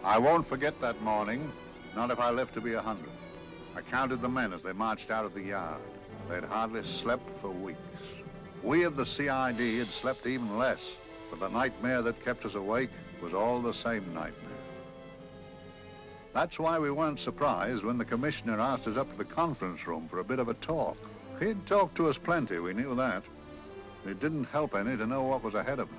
I won't forget that morning, not if I live to be 100. I counted the men as they marched out of the yard. They'd hardly slept for weeks. We of the CID had slept even less, but the nightmare that kept us awake was all the same nightmare. That's why we weren't surprised when the commissioner asked us up to the conference room for a bit of a talk. He'd talked to us plenty, we knew that. It didn't help any to know what was ahead of us.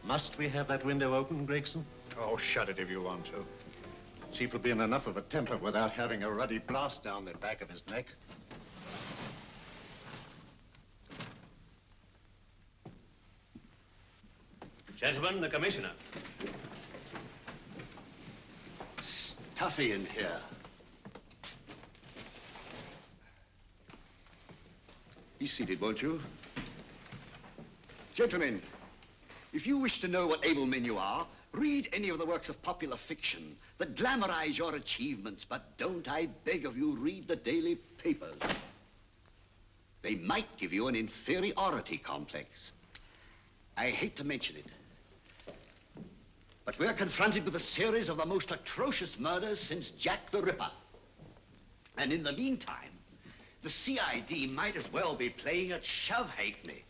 Must we have that window open, Gregson? Oh, shut it if you want to. Chief will be in enough of a temper without having a ruddy blast down the back of his neck. Gentlemen, the commissioner. Stuffy in here. Be seated, won't you? Gentlemen, if you wish to know what able men you are, read any of the works of popular fiction that glamorize your achievements, but don't, I beg of you, read the daily papers. They might give you an inferiority complex. I hate to mention it, but we're confronted with a series of the most atrocious murders since Jack the Ripper. And in the meantime, the CID might as well be playing at shove-hate-me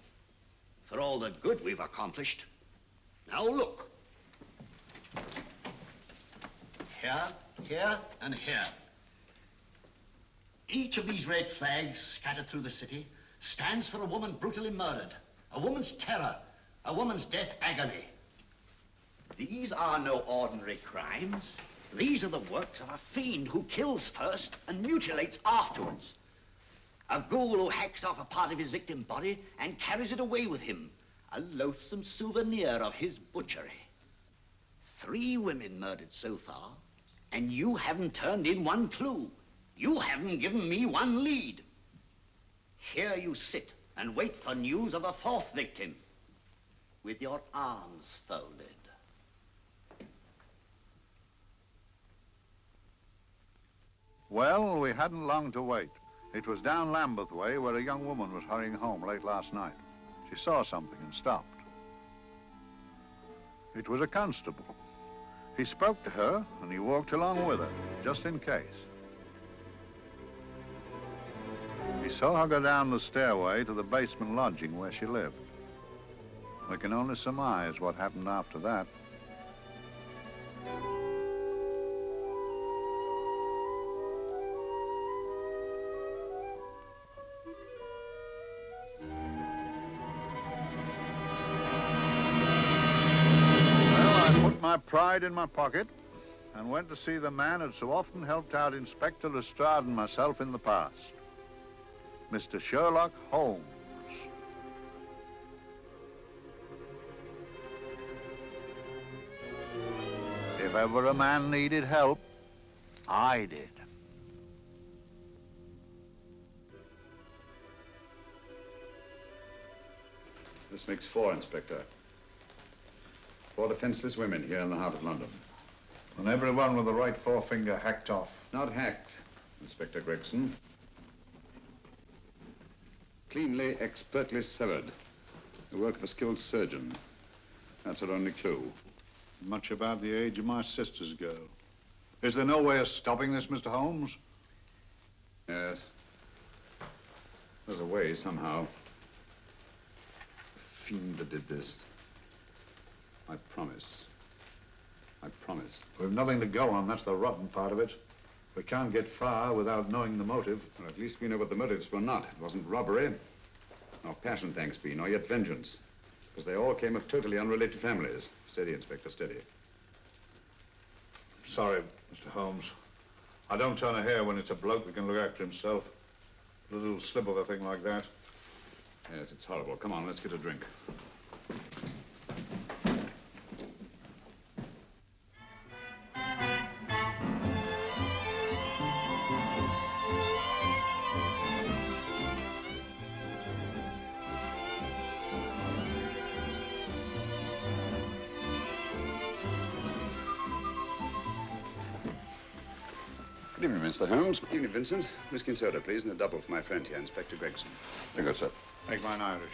for all the good we've accomplished. Now look. Here, here, and here. Each of these red flags scattered through the city stands for a woman brutally murdered, a woman's terror, a woman's death agony. These are no ordinary crimes. These are the works of a fiend who kills first and mutilates afterwards. A ghoul who hacks off a part of his victim body and carries it away with him, a loathsome souvenir of his butchery. 3 women murdered so far, and you haven't turned in one clue. You haven't given me one lead. Here you sit and wait for news of a 4th victim, with your arms folded. Well, we hadn't long to wait. It was down Lambeth Way where a young woman was hurrying home late last night. She saw something and stopped. It was a constable. He spoke to her and he walked along with her, just in case. He saw her go down the stairway to the basement lodging where she lived. We can only surmise what happened after that. My pride in my pocket and went to see the man who'd so often helped out Inspector Lestrade and myself in the past, Mr. Sherlock Holmes. If ever a man needed help, I did. This makes 4, Inspector. 4 defenseless women here in the heart of London. And everyone with the right forefinger hacked off. Not hacked, Inspector Gregson. Cleanly, expertly severed. The work of a skilled surgeon. That's our only clue. Much about the age of my sister's girl. Is there no way of stopping this, Mr. Holmes? Yes. There's a way, somehow. The fiend that did this. I promise. I promise. We've nothing to go on. That's the rotten part of it. We can't get far without knowing the motive. Well, at least we know what the motives were not. It wasn't robbery, nor passion, thanks be, nor yet vengeance. Because they all came of totally unrelated families. Steady, Inspector, steady. Sorry, Mr. Holmes. I don't turn a hair when it's a bloke that can look after himself. A little slip of a thing like that. Yes, it's horrible. Come on, let's get a drink. Good evening, Mr. Holmes. Good evening, Vincent. Whiskey and soda, please, and a double for my friend here, Inspector Gregson. Very good, sir. Make mine Irish.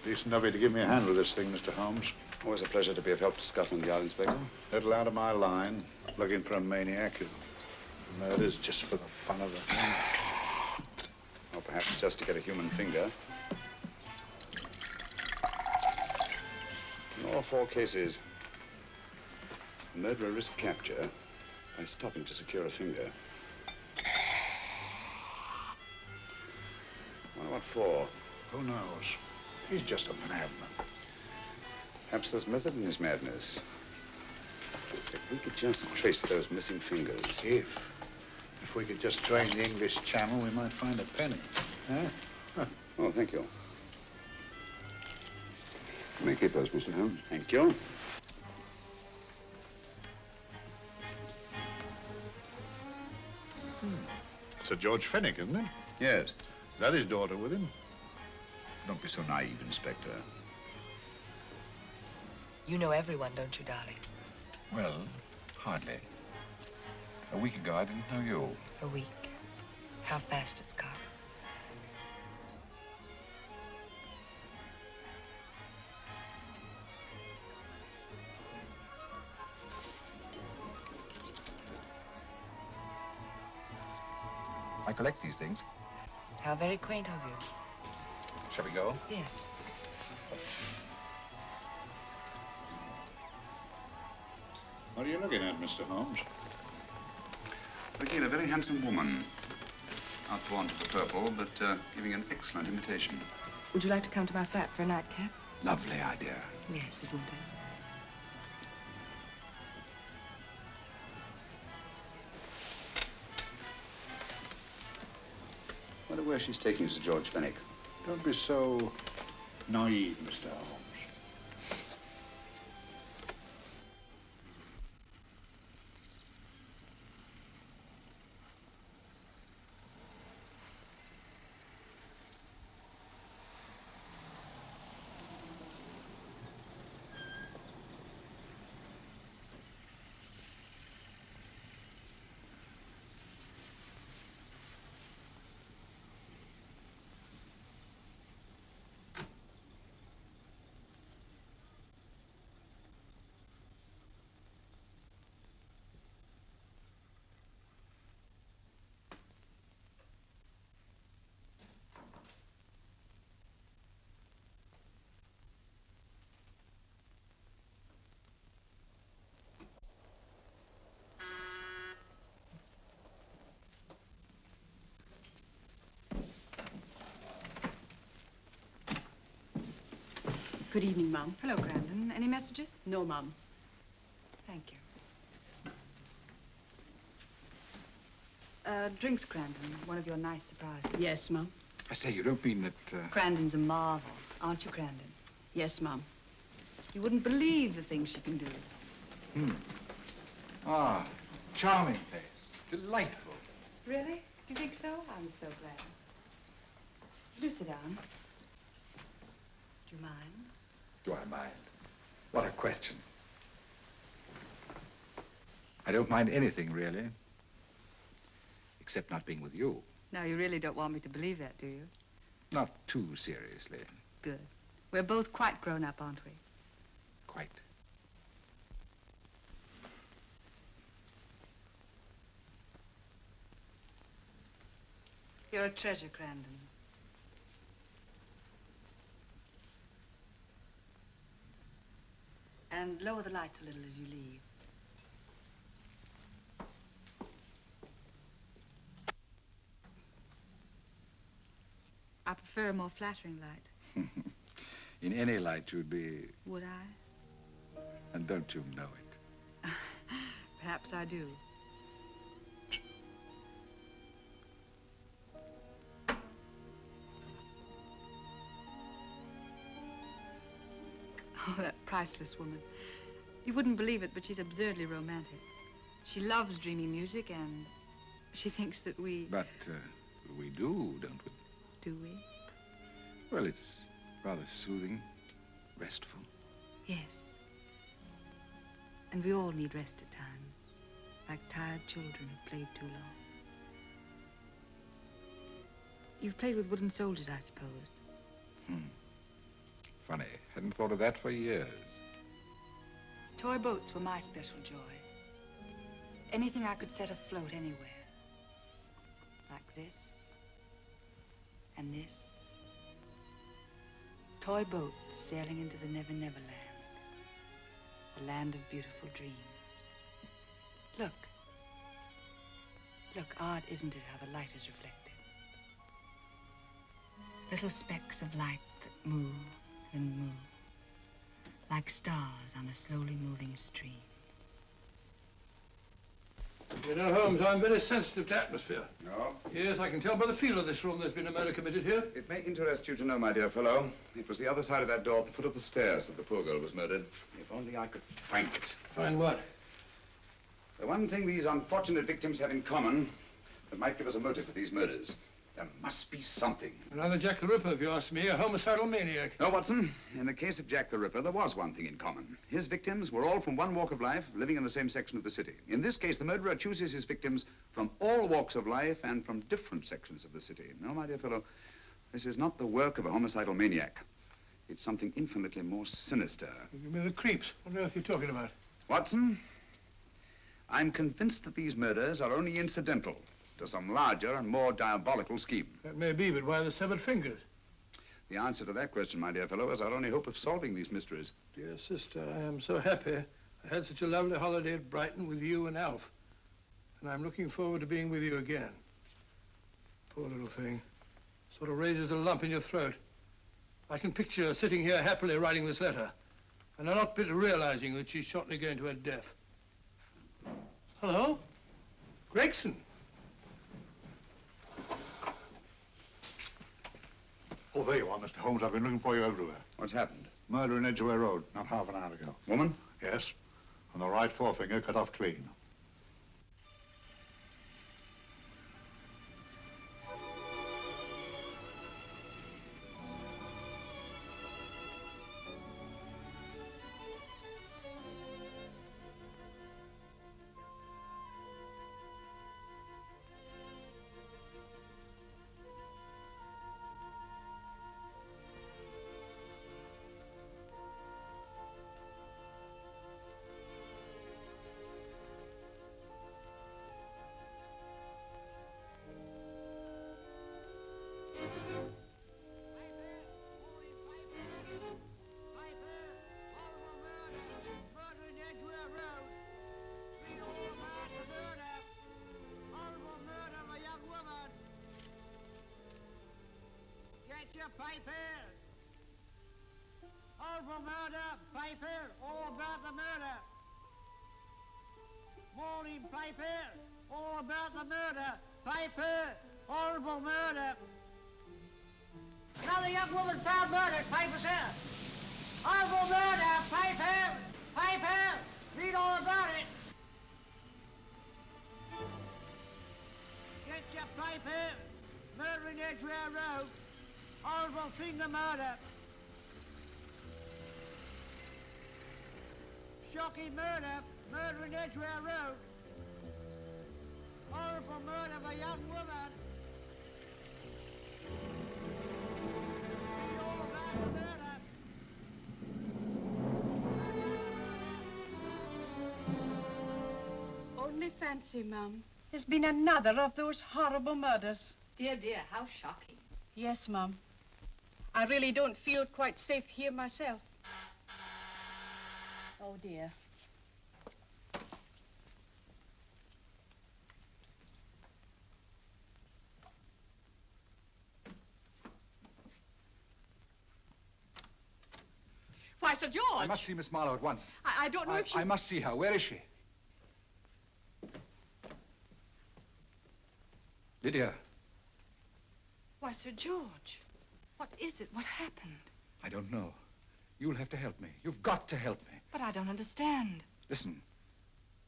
Decent of you to give me a hand with this thing, Mr. Holmes. Always a pleasure to be of help to Scotland Yard, Inspector. Little out of my line, looking for a maniac who murders just for the fun of it. Or perhaps just to get a human finger. In all 4 cases, the murderer risked capture by stopping to secure a finger. Wonder what for? Who knows? He's just a madman. Perhaps there's method in his madness. If we could just trace those missing fingers. If we could just drain the English Channel, we might find a penny. Huh? Oh, thank you. You may keep those, Mr. Holmes. Thank you. Sir George Fenwick, isn't it? Yes. Is that his daughter with him? Don't be so naive, Inspector. You know everyone, don't you, darling? Well, hardly. A week ago, I didn't know you. A week. How fast it's gone. I collect these things. How very quaint of you. Shall we go? Yes. What are you looking at, Mr. Holmes? Looking at a very handsome woman. Not drawn to the purple, but giving an excellent imitation. Would you like to come to my flat for a nightcap? Lovely idea. Yes, isn't it? Wonder where she's taking Sir George Fenwick. Don't be so naive, Mr. Holmes. Good evening, Mum. Hello, Grandon. Any messages? No, Mum. Thank you. Drinks, Grandon. One of your nice surprises. Yes, Mum. I say, you don't mean that, Grandon's a marvel, aren't you, Grandon? Yes, Mum. You wouldn't believe the things she can do. Ah, charming place. Delightful. Really? Do you think so? I'm so glad. Do sit down. Do you mind? Do I mind? What a question. I don't mind anything, really. Except not being with you. Now, you really don't want me to believe that, do you? Not too seriously. Good. We're both quite grown up, aren't we? Quite. You're a treasure, Grandon. And lower the lights a little as you leave. I prefer a more flattering light. In any light, you'd be... Would I? And don't you know it? Perhaps I do. Oh, that priceless woman. You wouldn't believe it, but she's absurdly romantic. She loves dreamy music, and she thinks that we... But we do, don't we? Do we? Well, it's rather soothing, restful. Yes. And we all need rest at times, like tired children who've played too long. You've played with wooden soldiers, I suppose. Funny. Hadn't thought of that for years. Toy boats were my special joy. Anything I could set afloat anywhere. Like this. And this. Toy boats sailing into the Never Never Land. The land of beautiful dreams. Look. Look, odd, isn't it, how the light is reflected? Little specks of light that move and move. Like stars on a slowly moving stream. You know, Holmes, I'm very sensitive to atmosphere. No? Yes, I can tell by the feel of this room there's been a murder committed here. It may interest you to know, my dear fellow, it was the other side of that door at the foot of the stairs that the poor girl was murdered. If only I could find it. Find what? The one thing these unfortunate victims have in common that might give us a motive for these murders. There must be something. Another Jack the Ripper, if you ask me, a homicidal maniac. No, Watson. In the case of Jack the Ripper, there was one thing in common. His victims were all from one walk of life, living in the same section of the city. In this case, the murderer chooses his victims from all walks of life and from different sections of the city. No, my dear fellow, this is not the work of a homicidal maniac. It's something infinitely more sinister. Give me the creeps. What on earth are you talking about? Watson, I'm convinced that these murders are only incidental to some larger and more diabolical scheme. That may be, but why the severed fingers? The answer to that question, my dear fellow, is our only hope of solving these mysteries. Dear sister, I am so happy. I had such a lovely holiday at Brighton with you and Alf. And I'm looking forward to being with you again. Poor little thing. Sort of raises a lump in your throat. I can picture her sitting here happily writing this letter. And I'm not bit realizing that she's shortly going to her death. Hello? Gregson. Oh, there you are, Mr. Holmes. I've been looking for you everywhere. What's happened? Murder in Edgware Road, not half an hour ago. Woman? Yes. And the right forefinger cut off clean. Piper! Horrible murder, Piper! All about the murder! Morning, Piper! All about the murder! Piper! Horrible murder! Another young woman found murdered, Piper, sir! Horrible murder, Piper! Piper! Read all about it! Get your Piper! Murder in Edgware Road! Horrible finger murder. Shocking murder. Murder in Edgware Road. Horrible murder of a young woman. Read all about the murder. Only fancy, Mum. There's been another of those horrible murders. Dear, dear, how shocking. Yes, Mum. I really don't feel quite safe here myself. Oh, dear. Why, Sir George! I must see Miss Marlowe at once. I don't know if she... I must see her. Where is she? Lydia. Why, Sir George, what is it? What happened? I don't know. You'll have to help me. You've got to help me. But I don't understand. Listen,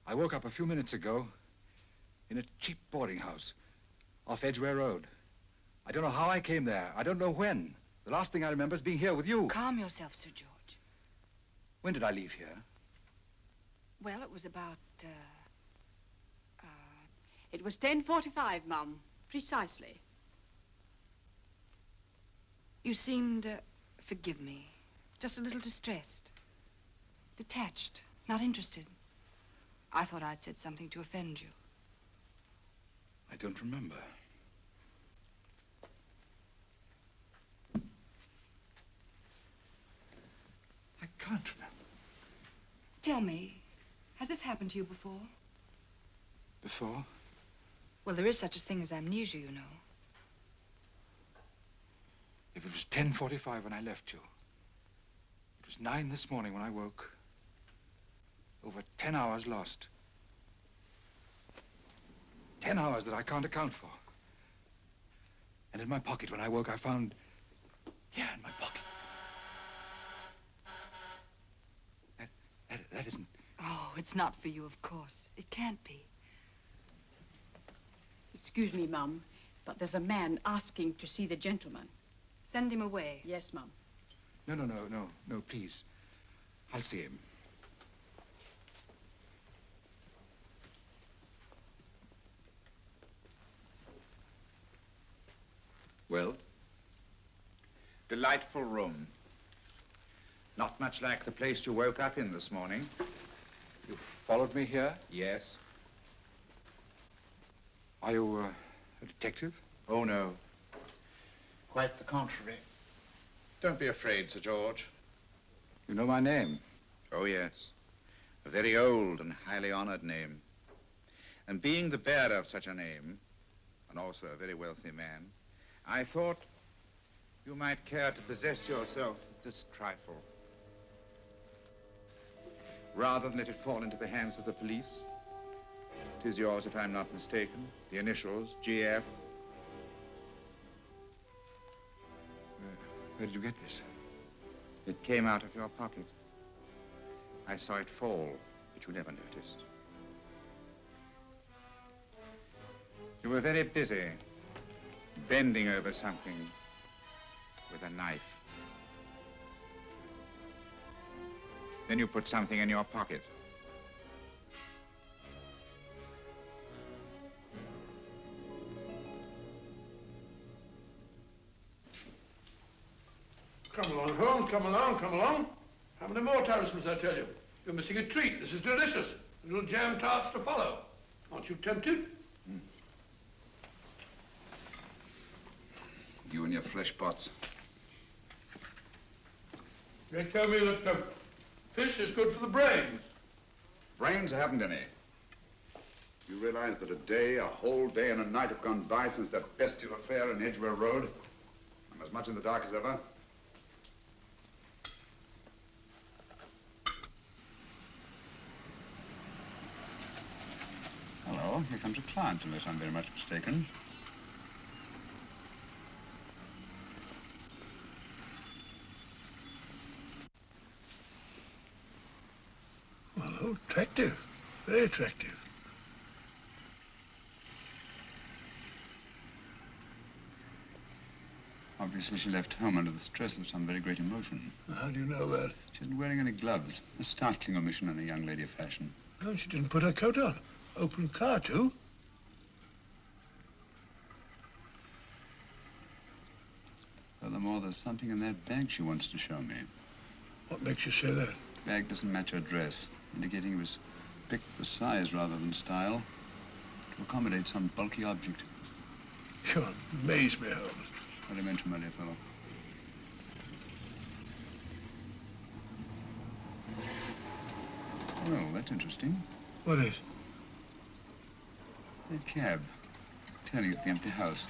I woke up a few minutes ago in a cheap boarding house off Edgware Road. I don't know how I came there. I don't know when. The last thing I remember is being here with you. Calm yourself, Sir George. When did I leave here? Well, it was about, It was 10:45, Mum. Precisely. You seemed, forgive me, just a little distressed. Detached, not interested. I thought I'd said something to offend you. I don't remember. I can't remember. Tell me, has this happened to you before? Before? Well, there is such a thing as amnesia, you know. If it was 10:45 when I left you, it was 9 this morning when I woke. Over 10 hours lost. 10 hours that I can't account for. And in my pocket when I woke, I found... Yeah, in my pocket. That isn't... Oh, it's not for you, of course. It can't be. Excuse me, Mum, but there's a man asking to see the gentleman. Send him away. Yes, Mum. No, please. I'll see him. Well? Delightful room. Not much like the place you woke up in this morning. You followed me here? Yes. Are you a detective? Oh, no. Quite the contrary. Don't be afraid, Sir George. You know my name? Oh, yes. A very old and highly honored name. And being the bearer of such a name, and also a very wealthy man, I thought you might care to possess yourself of this trifle. Rather than let it fall into the hands of the police. It is yours, if I'm not mistaken. The initials, GF. Where did you get this? It came out of your pocket. I saw it fall, but you never noticed. You were very busy, bending over something with a knife. Then you put something in your pocket. Come along, Holmes, come along, come along. How many more times must I tell you? You're missing a treat. This is delicious. Little jam tarts to follow. Aren't you tempted? You and your flesh pots. They tell me that fish is good for the brains. Brains haven't any. You realize that a whole day and a night have gone by since that bestial affair in Edgware Road? I'm as much in the dark as ever. Hello, here comes a client, unless I'm very much mistaken. Hello, attractive. Very attractive. Obviously, she left home under the stress of some very great emotion. How do you know that? She isn't wearing any gloves. A startling omission in a young lady of fashion. Oh, she didn't put her coat on. Open car, too. Furthermore, there's something in that bag she wants to show me. What makes you say that? The bag doesn't match her dress, indicating it was picked for size rather than style, to accommodate some bulky object. You amaze me, Holmes. What do you mention, my dear fellow? Well, that's interesting. What is? A cab, turning at the empty house.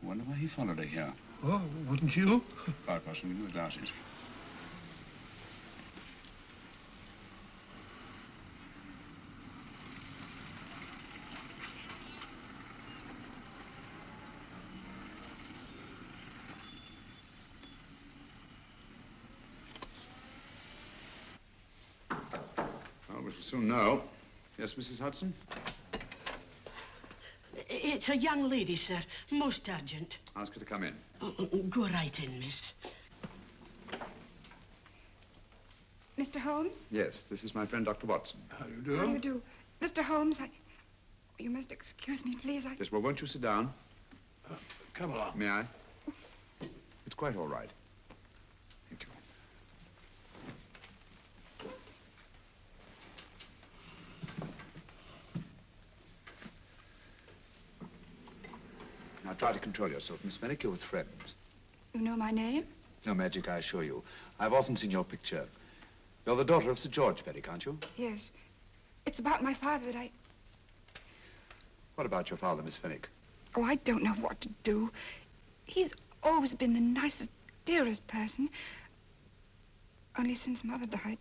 I wonder why he followed her here. Oh, wouldn't you? Quite possibly with glasses. Well, we shall soon know. Yes, Mrs. Hudson? It's a young lady, sir. Most urgent. Ask her to come in. Go right in, miss. Mr. Holmes? Yes, this is my friend, Dr. Watson. How do you do? How do you do? Mr. Holmes, you must excuse me, please. Yes, well, won't you sit down? Come along. May I? It's quite all right. Thank you. Now try to control yourself, Miss Fenwick. You're with friends. You know my name? No magic, I assure you. I've often seen your picture. You're the daughter of Sir George Fenwick, aren't you? Yes. It's about my father that I... What about your father, Miss Fenwick? Oh, I don't know what to do. He's always been the nicest, dearest person. Only since Mother died.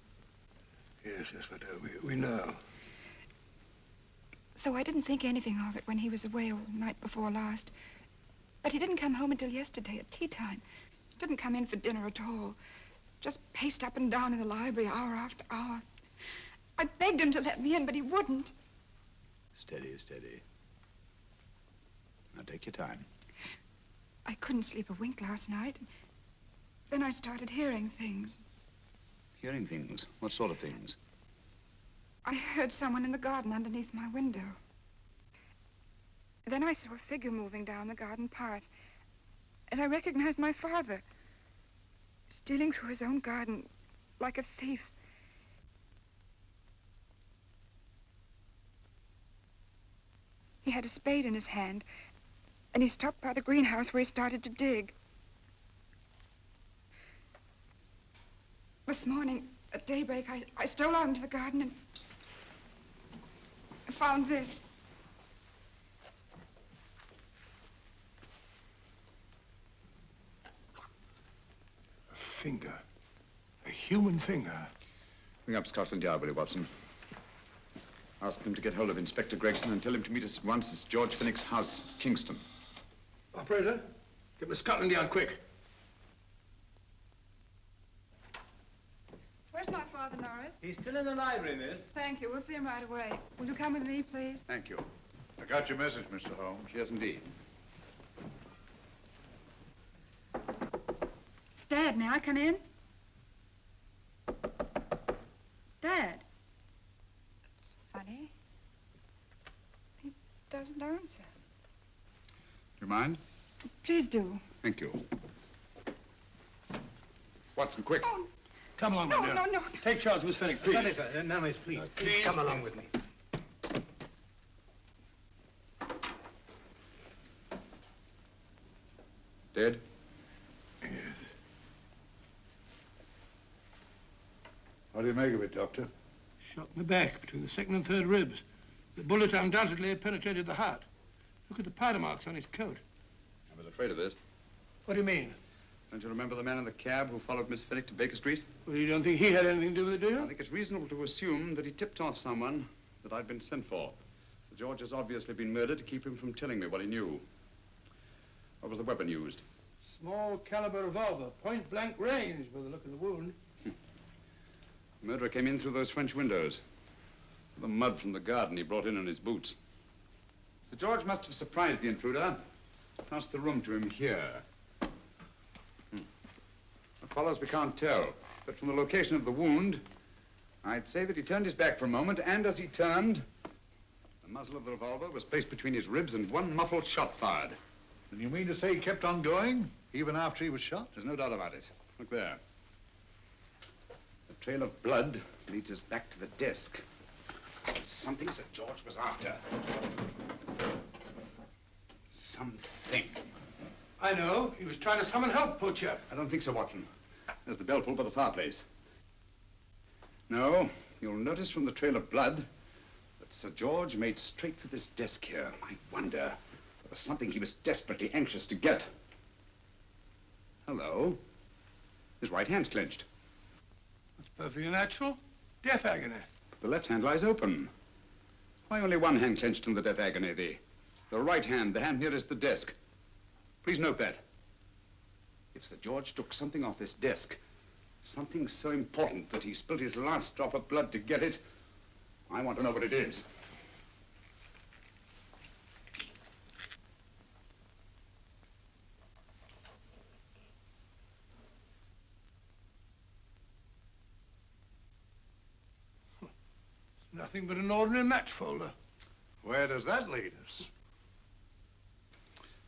Yes, we do. We know. So I didn't think anything of it when he was away all night before last. But he didn't come home until yesterday at tea time. Didn't come in for dinner at all. Just paced up and down in the library hour after hour. I begged him to let me in, but he wouldn't. Steady, steady. Now take your time. I couldn't sleep a wink last night. Then I started hearing things. Hearing things? What sort of things? I heard someone in the garden underneath my window. Then I saw a figure moving down the garden path. And I recognized my father. Stealing through his own garden like a thief. He had a spade in his hand, and he stopped by the greenhouse where he started to dig. This morning, at daybreak, I stole out into the garden and I found this. A finger. A human finger. Bring up Scotland Yard, will you, Watson? Ask them to get hold of Inspector Gregson and tell him to meet us at once at George Fenwick's house, Kingston. Operator, get me Scotland Yard quick. Where's my father, Norris? He's still in the library, miss. Thank you. We'll see him right away. Will you come with me, please? Thank you. I got your message, Mr. Holmes. Yes, indeed. Dad, may I come in? Dad. It's funny. He doesn't answer. Do you mind? Please do. Thank you. Watson, quick. Oh, Come along, no, my dear. no, no. Take charge, Miss Fenwick, please. Sorry, sir. Now, miss, please. Please come along with me. Dead? Yes. What do you make of it, Doctor? Shot in the back between the second and third ribs. The bullet undoubtedly penetrated the heart. Look at the powder marks on his coat. I was afraid of this. What do you mean? Don't you remember the man in the cab who followed Miss Fenwick to Baker Street? Well, you don't think he had anything to do with it, do I you? think it's reasonable to assume that he tipped off someone that I'd been sent for. Sir George has obviously been murdered to keep him from telling me what he knew. What was the weapon used? Small caliber revolver, point blank range by the look of the wound. The murderer came in through those French windows. The mud from the garden he brought in his boots. Sir George must have surprised the intruder. Passed the room to him here. What follows we can't tell. But from the location of the wound, I'd say that he turned his back for a moment, and as he turned, the muzzle of the revolver was placed between his ribs and one muffled shot fired. And you mean to say he kept on going, even after he was shot? There's no doubt about it. Look there. The trail of blood leads us back to the desk. Something Sir George was after. Something. I know. He was trying to summon help, poor chap. I don't think so, Watson. There's the bell pull by the fireplace. No, you'll notice from the trail of blood that Sir George made straight for this desk here. I wonder, there was something he was desperately anxious to get. Hello. His right hand's clenched. That's perfectly natural. Death agony. The left hand lies open. Why only one hand clenched in the death agony? The right hand, the hand nearest the desk. Please note that. If Sir George took something off this desk, something so important that he spilled his last drop of blood to get it, I want to know what it is. It's nothing but an ordinary match folder. Where does that lead us?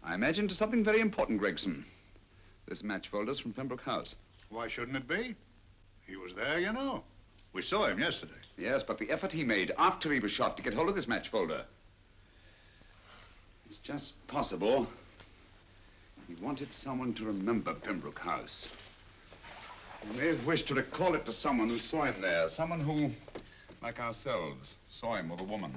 I imagine to something very important, Gregson. This match folder's from Pembroke House. Why shouldn't it be? He was there, you know. We saw him yesterday. Yes, but the effort he made after he was shot to get hold of this match folder. It's just possible he wanted someone to remember Pembroke House. He may have wished to recall it to someone who saw him there. Someone who, like ourselves, saw him with a woman.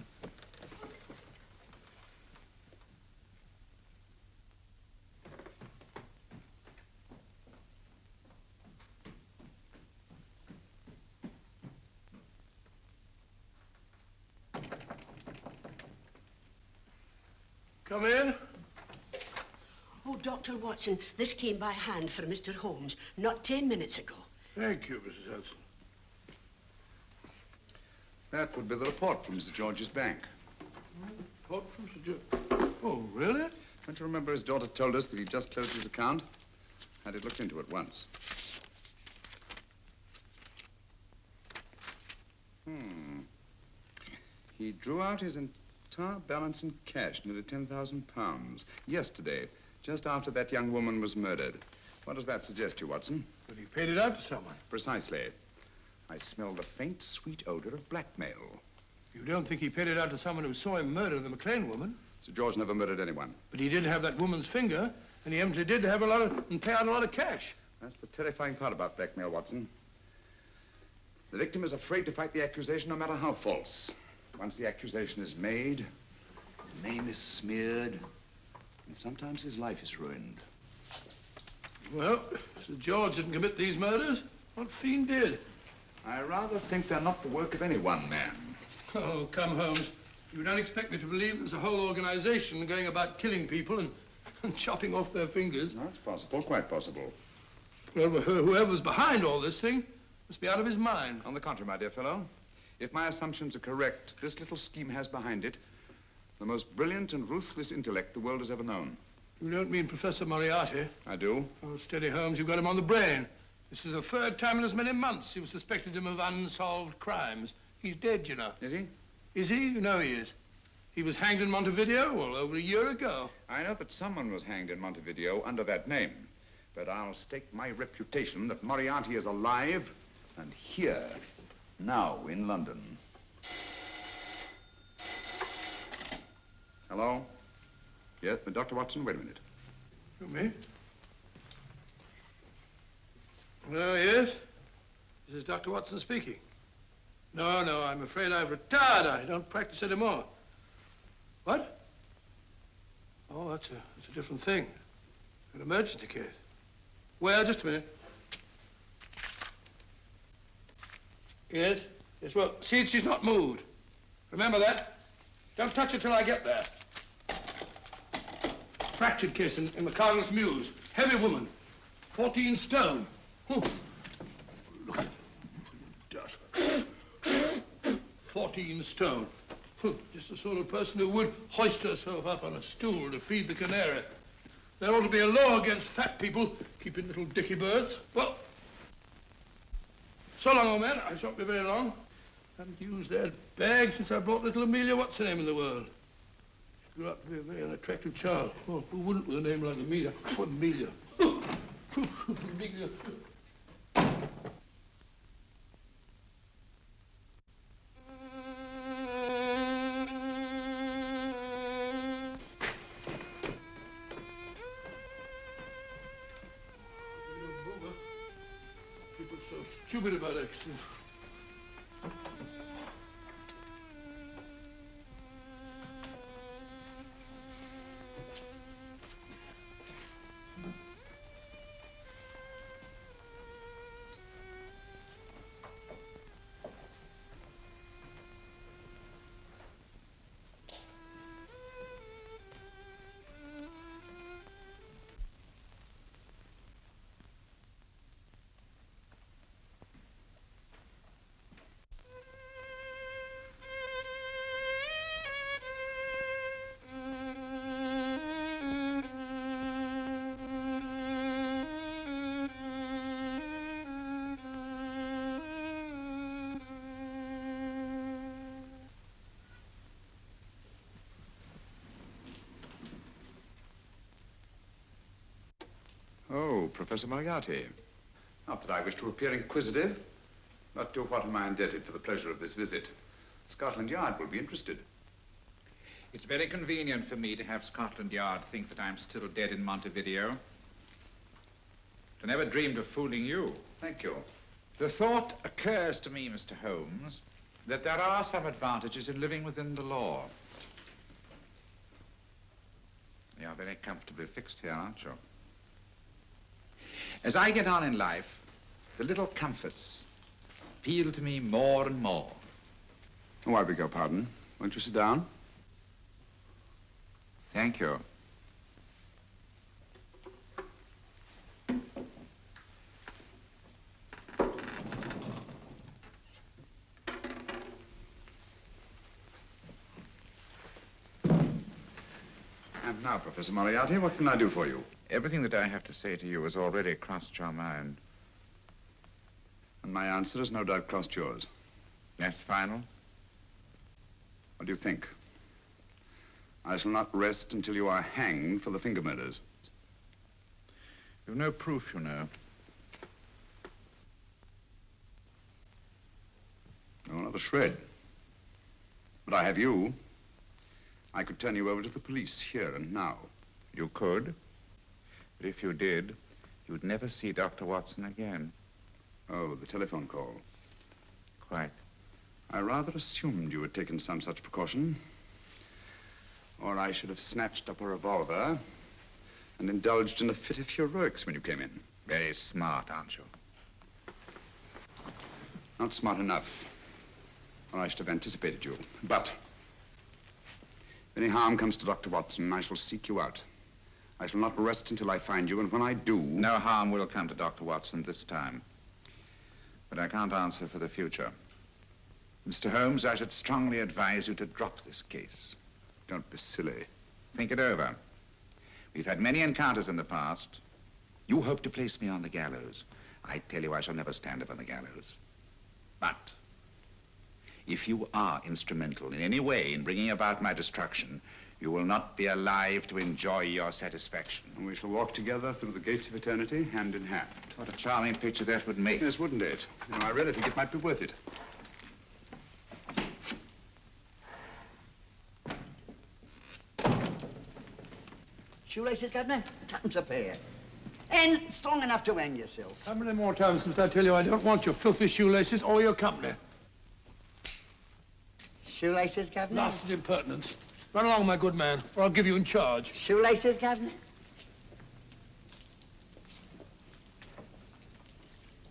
Come in. Oh, Dr. Watson, this came by hand for Mr. Holmes not 10 minutes ago. Thank you, Mrs. Hudson. That would be the report from Mr. George's bank. Report from Sir George. Oh, really? Don't you remember his daughter told us that he'd just closed his account? Had it looked into at once. He drew out his entire balance in cash, nearly £10,000, yesterday, just after that young woman was murdered. What does that suggest to you, Watson? But he paid it out to someone. Precisely. I smell the faint, sweet odor of blackmail. You don't think he paid it out to someone who saw him murder the McLean woman? Sir George never murdered anyone. But he did have that woman's finger, and he evidently did have and pay out a lot of cash. That's the terrifying part about blackmail, Watson. The victim is afraid to fight the accusation, no matter how false. Once the accusation is made, his name is smeared, and sometimes his life is ruined. Well, Sir George didn't commit these murders. What fiend did? I rather think they're not the work of any one man. Oh, come, Holmes. You don't expect me to believe there's a whole organization going about killing people and chopping off their fingers. No, it's possible, quite possible. Well, whoever's behind all this thing must be out of his mind. On the contrary, my dear fellow, if my assumptions are correct, this little scheme has behind it the most brilliant and ruthless intellect the world has ever known. You don't mean Professor Moriarty? I do. Oh, steady, Holmes. You've got him on the brain. This is the third time in as many months you've suspected him of unsolved crimes. He's dead, you know. Is he? Is he? You know he is. He was hanged in Montevideo, well, over a year ago. I know that someone was hanged in Montevideo under that name. But I'll stake my reputation that Moriarty is alive and here, now, in London. Hello? Yes, but Dr. Watson, wait a minute. You me? Oh, yes? This is Dr. Watson speaking. No, I'm afraid I've retired. I don't practice anymore. What? Oh, that's a different thing. An emergency case. Well, just a minute. Yes? Yes, well, see, she's not moved. Remember that? Don't touch her till I get there. Fractured case in the Cardinal's Mews. Heavy woman. 14 stone. Look at that. 14 stone. Just the sort of person who would hoist herself up on a stool to feed the canary. There ought to be a law against fat people keeping little dicky birds. Well, so long, old man. I shan't be very long. Haven't used that bag since I brought little Amelia. What's her name in the world? She grew up to be a very unattractive child. Well, who wouldn't with a name like Amelia? Oh, Amelia. Amelia. People so stupid about accidents. Oh, Professor Moriarty. Not that I wish to appear inquisitive, but to what am I indebted for the pleasure of this visit? Scotland Yard will be interested. It's very convenient for me to have Scotland Yard think that I'm still dead in Montevideo. I never dreamed of fooling you. Thank you. The thought occurs to me, Mr. Holmes, that there are some advantages in living within the law. You're very comfortably fixed here, aren't you? As I get on in life, the little comforts appeal to me more and more. Oh, I beg your pardon. Won't you sit down? Thank you. And now, Professor Moriarty, what can I do for you? Everything that I have to say to you has already crossed your mind. And my answer has no doubt crossed yours. That's final? What do you think? I shall not rest until you are hanged for the finger murders. You've no proof, you know. No, not a shred. But I have you. I could turn you over to the police here and now. You could. But if you did, you'd never see Dr. Watson again. Oh, the telephone call. Quite. I rather assumed you had taken some such precaution. Or I should have snatched up a revolver and indulged in a fit of heroics when you came in. Very smart, aren't you? Not smart enough, or I should have anticipated you. But if any harm comes to Dr. Watson, I shall seek you out. I shall not rest until I find you, and when I do... No harm will come to Dr. Watson this time. But I can't answer for the future. Mr. Holmes, I should strongly advise you to drop this case. Don't be silly. Think it over. We've had many encounters in the past. You hope to place me on the gallows. I tell you, I shall never stand up on the gallows. But if you are instrumental in any way in bringing about my destruction, you will not be alive to enjoy your satisfaction. And we shall walk together through the gates of eternity, hand in hand. What a charming picture that would make. Yes, wouldn't it? You know, I really think it might be worth it. Shoelaces, Governor? Tuppence a pair. And strong enough to hang yourself. How many more times must I tell you I don't want your filthy shoelaces or your company? Shoelaces, Governor? Blasted impertinence. Run along, my good man, or I'll give you in charge. Shoelaces, Governor?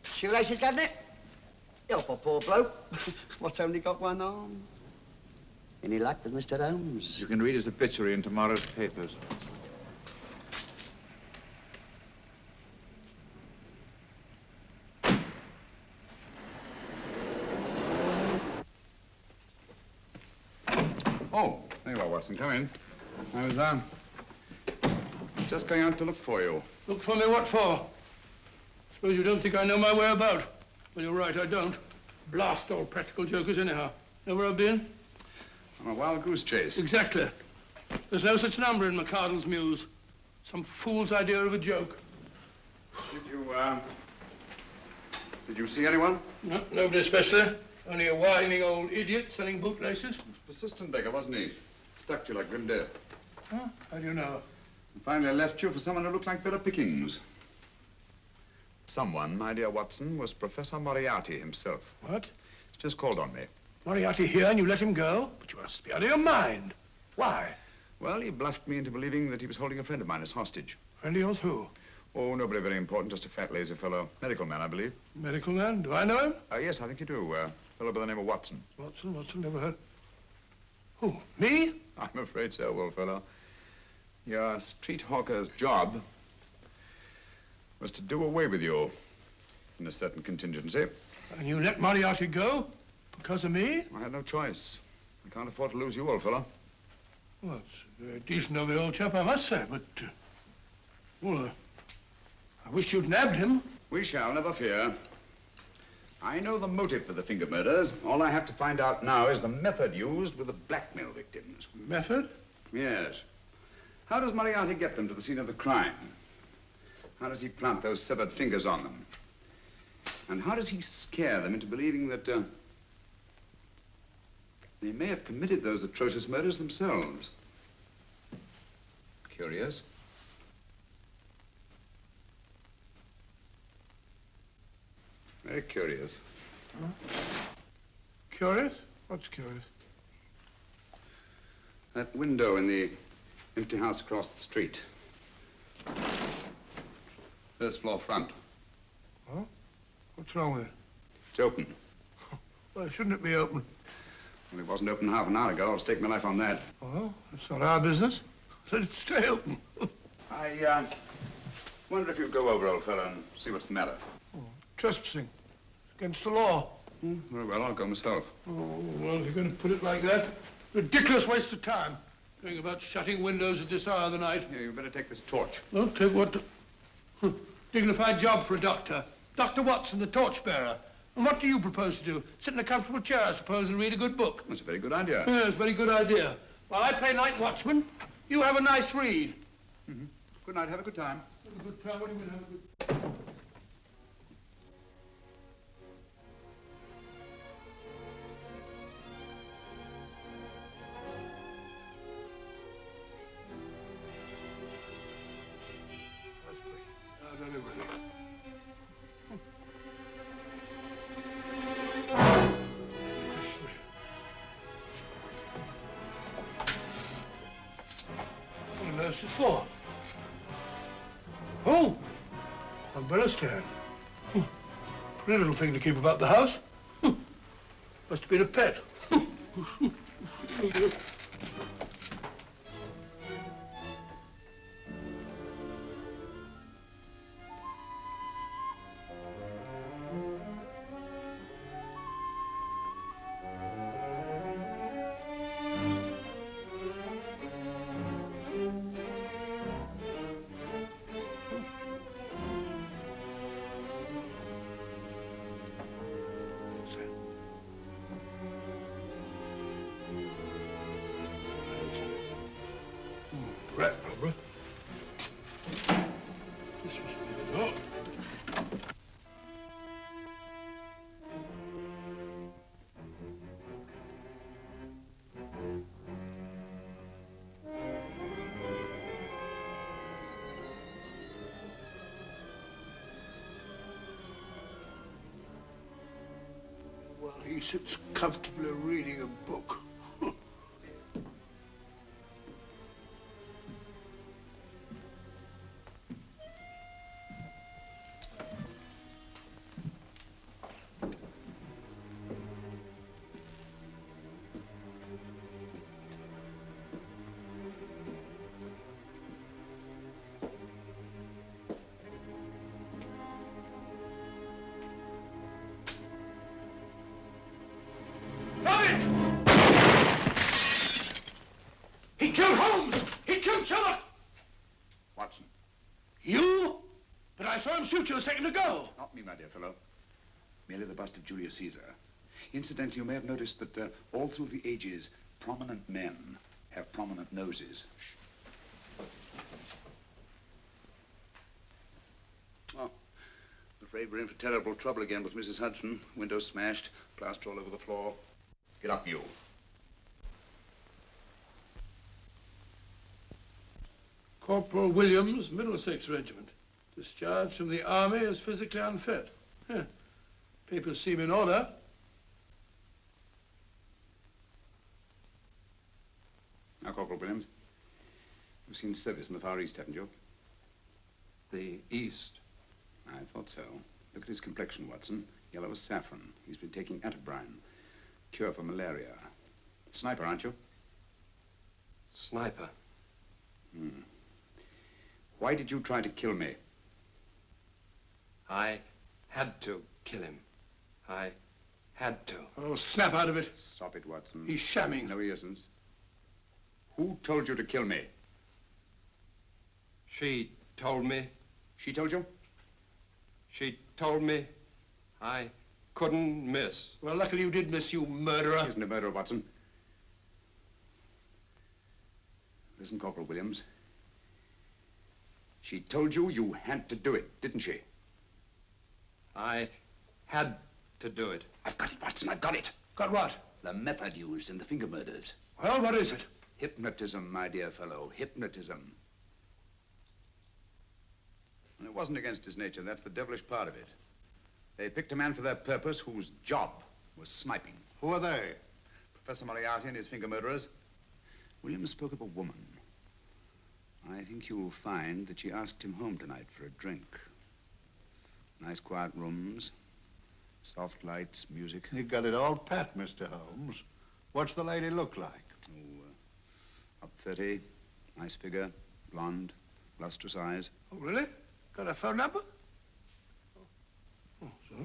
Shoelaces, Governor? Help a poor bloke. What's only got one arm? Any luck with Mr. Holmes? You can read his obituary in tomorrow's papers. Oh, there you are, Watson. Come in. I was, just going out to look for you. Look for me what for? Suppose you don't think I know my way about. Well, you're right, I don't. Blast all practical jokers anyhow. Know where I've been? On a wild goose chase. Exactly. There's no such number in McCardle's Muse. Some fool's idea of a joke. Did you see anyone? No, nobody especially. Only a whining old idiot selling bootlaces. Persistent beggar, wasn't he? Stuck to you like grim death. Huh? How do you know? And finally left you for someone who looked like better pickings. Someone, my dear Watson, was Professor Moriarty himself. What? He's just called on me. Moriarty here and you let him go? But you must be out of your mind. Why? Well, he bluffed me into believing that he was holding a friend of mine as hostage. Friend of yours who? Oh, nobody very important, just a fat, lazy fellow. Medical man, I believe. Medical man? Do I know him? Yes, I think you do. A fellow by the name of Watson. Watson, never heard. Who, me? I'm afraid so, old fellow. Your street hawker's job was to do away with you in a certain contingency. And you let Moriarty go? Because of me? I had no choice. I can't afford to lose you, old fellow. Well, it's very decent of the old chap, I must say, but... I wish you'd nabbed him. We shall, never fear. I know the motive for the finger murders. All I have to find out now is the method used with the blackmail victims. Method? Yes. How does Moriarty get them to the scene of the crime? How does he plant those severed fingers on them? And how does he scare them into believing that they may have committed those atrocious murders themselves? Curious. Very curious. Huh? Curious? What's curious? That window in the empty house across the street. First floor front. Huh? What's wrong with it? It's open. Well, shouldn't it be open? Well, it wasn't open half an hour ago. I'll stake my life on that. Well, it's not our business. Let it stay open. I wonder if you'd go over, old fellow, and see what's the matter. Oh, trespassing. It's against the law. Very well, I'll go myself. Oh, well, if you're going to put it like that, ridiculous waste of time. Going about shutting windows at this hour of the night. Yeah, you better take this torch. Well, take what? Dignified job for a doctor. Dr. Watson, the torchbearer. And what do you propose to do? Sit in a comfortable chair, I suppose, and read a good book? That's a very good idea. Yes, very good idea. While I play night watchman, you have a nice read. Mm-hmm. Good night. Have a good time. Have a good time. What do you mean, have a good... What is for? Oh, umbrella stand. Pretty little thing to keep about the house. Must have been a pet. He sits comfortably reading a book. He killed Holmes! He killed Sherlock! Watson. You? But I saw him shoot you a second ago. Not me, my dear fellow. Merely the bust of Julius Caesar. Incidentally, you may have noticed that all through the ages, prominent men have prominent noses. Oh, I'm afraid we're in for terrible trouble again with Mrs. Hudson. Window smashed, plaster all over the floor. Get up, you. Corporal Williams, Middlesex Regiment. Discharged from the army as physically unfit. Papers seem in order. Now, Corporal Williams, you've seen service in the Far East, haven't you? The East? I thought so. Look at his complexion, Watson. Yellow as saffron. He's been taking atabrine. Cure for malaria. Sniper, aren't you? Sniper. Why did you try to kill me? I had to kill him. I had to. Oh, snap out of it. Stop it, Watson. He's shamming. No, he isn't. Who told you to kill me? She told me. She told you? She told me I couldn't miss. Well, luckily you did miss, you murderer. He isn't a murderer, Watson. Listen, Corporal Williams. She told you you had to do it, didn't she? I had to do it. I've got it, Watson, I've got it. Got what? The method used in the finger murders. Well, what is it? Hypnotism, my dear fellow, hypnotism. And it wasn't against his nature, that's the devilish part of it. They picked a man for their purpose whose job was sniping. Who are they? Professor Moriarty and his finger murderers. Williams spoke of a woman. I think you'll find that she asked him home tonight for a drink. Nice quiet rooms, soft lights, music. You've got it all pat, Mr. Holmes. What's the lady look like? Up 30, nice figure, blonde, lustrous eyes. Oh, really? Got a phone number? Oh, so?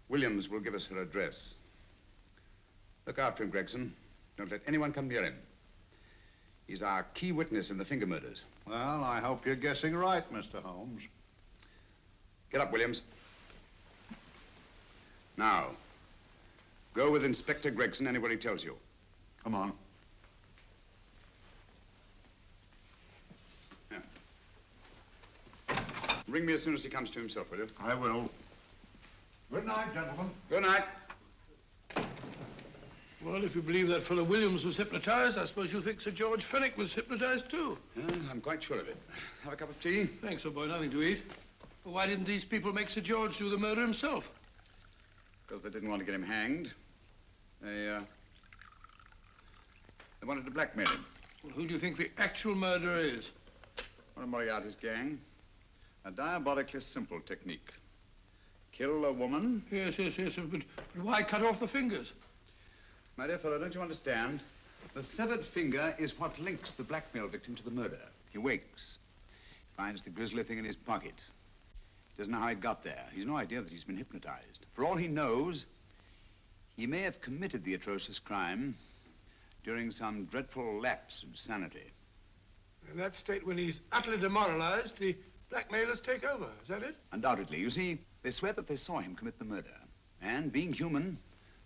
Williams will give us her address. Look after him, Gregson. Don't let anyone come near him. He's our key witness in the finger murders. Well, I hope you're guessing right, Mr. Holmes. Get up, Williams. Now, go with Inspector Gregson anywhere he tells you. Come on. Yeah. Ring me as soon as he comes to himself, will you? I will. Good night, gentlemen. Good night. Well, if you believe that fellow Williams was hypnotized, I suppose you think Sir George Fenwick was hypnotized too. Yes, I'm quite sure of it. Have a cup of tea? Thanks, old boy. Nothing to eat. Well, why didn't these people make Sir George do the murder himself? Because they didn't want to get him hanged. They wanted to blackmail him. Well, who do you think the actual murderer is? One of Moriarty's gang. A diabolically simple technique. Kill a woman. Yes, but why cut off the fingers? My dear fellow, don't you understand? The severed finger is what links the blackmail victim to the murder. He wakes, finds the grisly thing in his pocket. He doesn't know how it got there. He's no idea that he's been hypnotized. For all he knows, he may have committed the atrocious crime during some dreadful lapse of sanity. In that state, when he's utterly demoralized, the blackmailers take over. Is that it? Undoubtedly. You see, they swear that they saw him commit the murder. And being human,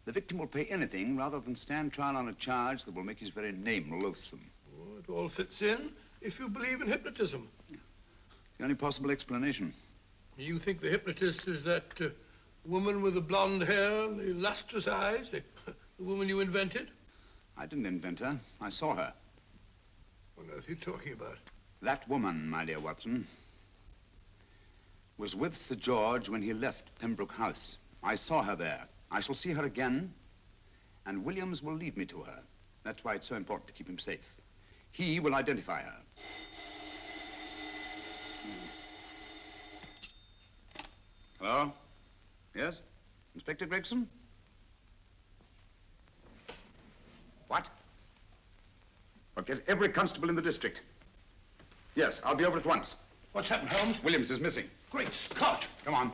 the victim will pay anything rather than stand trial on a charge that will make his very name loathsome. Oh, it all fits in if you believe in hypnotism. Yeah. The only possible explanation. You think the hypnotist is that woman with the blonde hair, the lustrous eyes, the woman you invented? I didn't invent her. I saw her. What on earth are you talking about? That woman, my dear Watson, was with Sir George when he left Pembroke House. I saw her there. I shall see her again, and Williams will lead me to her. That's why it's so important to keep him safe. He will identify her. Hello? Yes? Inspector Gregson? What? Well, get every constable in the district. Yes, I'll be over at once. What's happened, Holmes? Williams is missing. Great Scott! Come on.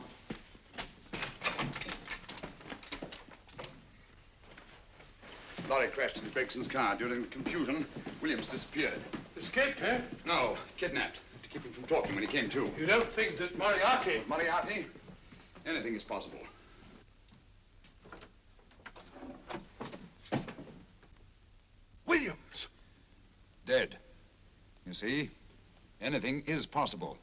Lorry crashed into Gregson's car. During the confusion, Williams disappeared. Escaped, eh? No, kidnapped. To keep him from talking when he came to. You don't think that Moriarty... Moriarty? Anything is possible. Williams! Dead. You see, anything is possible.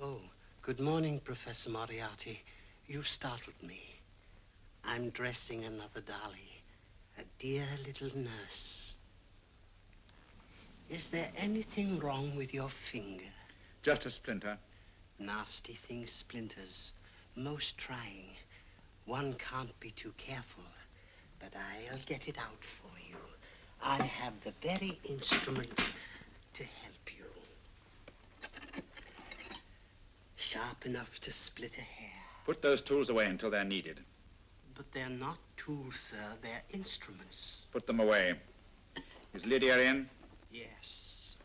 Oh, good morning, Professor Moriarty. You startled me. I'm dressing another dolly, a dear little nurse. Is there anything wrong with your finger? Just a splinter. Nasty thing, splinters. Most trying. One can't be too careful, but I'll get it out for you. I have the very instrument to help you. Sharp enough to split a hair. Put those tools away until they're needed. But they're not tools, sir. They're instruments. Put them away. Is Lydia in? Yes.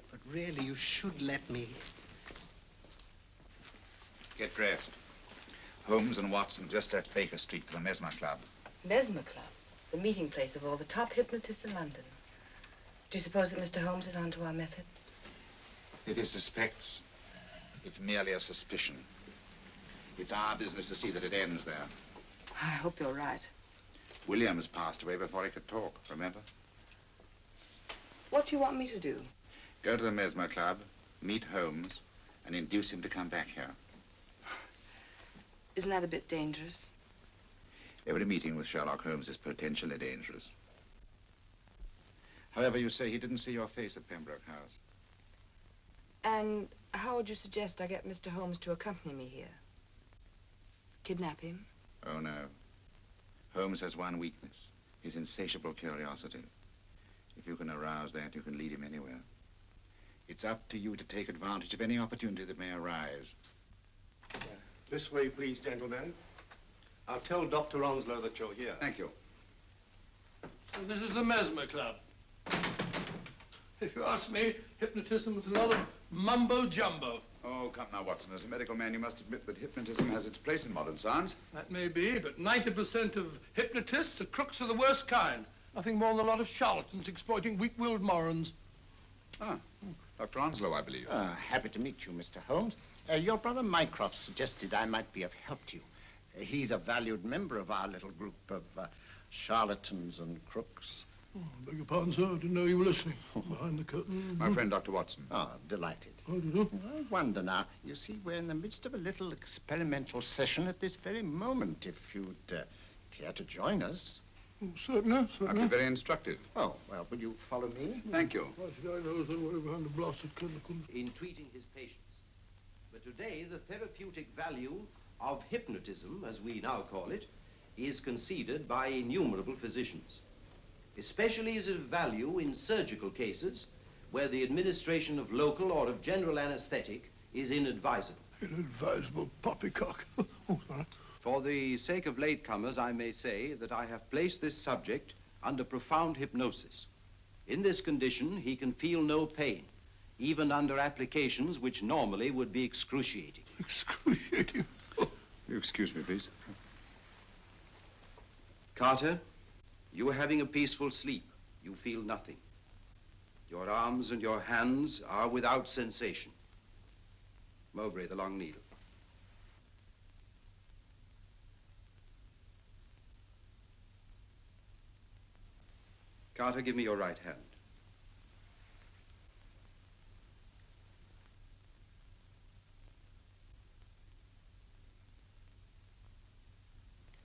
But really, you should let me. Get dressed. Holmes and Watson just left Baker Street for the Mesmer Club. Mesmer Club? The meeting place of all the top hypnotists in London. Do you suppose that Mr. Holmes is onto our method? If he suspects, it's merely a suspicion. It's our business to see that it ends there. I hope you're right. Williams passed away before he could talk, remember? What do you want me to do? Go to the Mesmer Club, meet Holmes, and induce him to come back here. Isn't that a bit dangerous? Every meeting with Sherlock Holmes is potentially dangerous. However, you say he didn't see your face at Pembroke House. And how would you suggest I get Mr. Holmes to accompany me here? Kidnap him? Oh, no. Holmes has one weakness, his insatiable curiosity. If you can arouse that, you can lead him anywhere. It's up to you to take advantage of any opportunity that may arise. This way, please, gentlemen. I'll tell Dr. Onslow that you're here. Thank you. So this is the Mesmer Club. If you ask me, hypnotism is a lot of mumbo-jumbo. Oh, come now, Watson. As a medical man, you must admit that hypnotism has its place in modern science. That may be, but 90% of hypnotists are crooks of the worst kind. Nothing more than a lot of charlatans exploiting weak-willed morons. Ah, Dr. Onslow, I believe. Happy to meet you, Mr. Holmes. Your brother Mycroft suggested I might be of help to you. He's a valued member of our little group of charlatans and crooks. Oh, beg your pardon, sir. I didn't know you were listening. Behind the curtain. My friend, Dr. Watson. Oh, delighted. Oh, did you? I wonder now. You see, we're in the midst of a little experimental session at this very moment. If you'd care to join us. Oh, certainly, certainly. That'd be very instructive. Oh, well, will you follow me? Thank you. Why should I know somewhere behind the blasted curtain? In treating his patients. But today, the therapeutic value of hypnotism, as we now call it, is conceded by innumerable physicians. Especially is it of value in surgical cases where the administration of local or of general anesthetic is inadvisable. Inadvisable poppycock. Oh, sorry. For the sake of latecomers, I may say that I have placed this subject under profound hypnosis. In this condition, he can feel no pain, even under applications which normally would be excruciating. Excruciating? You excuse me, please. Carter, you are having a peaceful sleep. You feel nothing. Your arms and your hands are without sensation. Mowbray, the long needle. Carter, give me your right hand.